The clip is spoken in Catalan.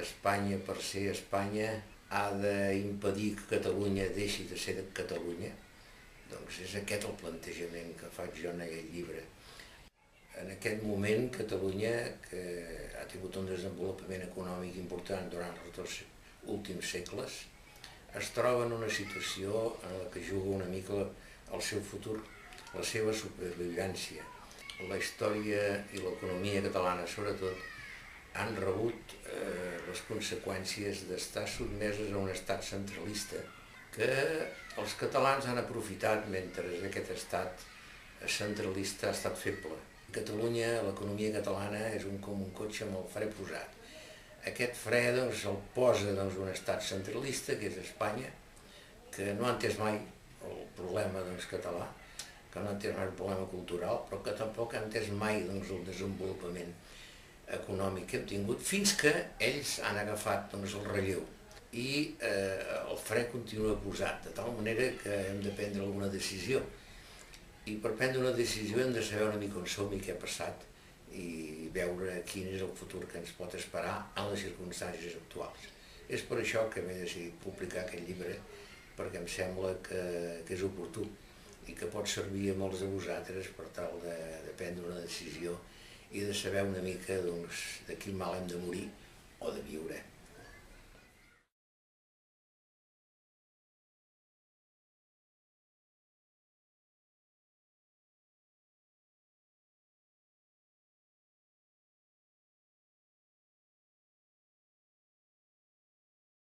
Espanya, per ser Espanya, ha d'impedir que Catalunya deixi de ser de Catalunya. Doncs és aquest el plantejament que faig jo en aquest llibre. En aquest moment, Catalunya, que ha tingut un desenvolupament econòmic important durant els dos últims segles, es troba en una situació en la que juga una mica el seu futur, la seva supervivència. La història i l'economia catalana, sobretot, han rebut les conseqüències d'estar sotmeses a un estat centralista que els catalans han aprofitat mentre aquest estat centralista ha estat feble. A Catalunya, l'economia catalana és com un cotxe amb el fre posat. Aquest fre el posa un estat centralista, que és Espanya, que no ha entès mai el problema català, que no ha entès mai el problema cultural, però que tampoc ha entès mai el desenvolupament econòmic que hem tingut, fins que ells han agafat el relleu i el fre continua posat, de tal manera que hem de prendre alguna decisió. I per prendre una decisió hem de saber una mica on som i què ha passat i veure quin és el futur que ens pot esperar en les circumstàncies actuals. És per això que m'he decidit publicar aquest llibre, perquè em sembla que és oportú i que pot servir a molts de vosaltres per tal de prendre una decisió i de saber una mica de quin mal hem de morir o de viure.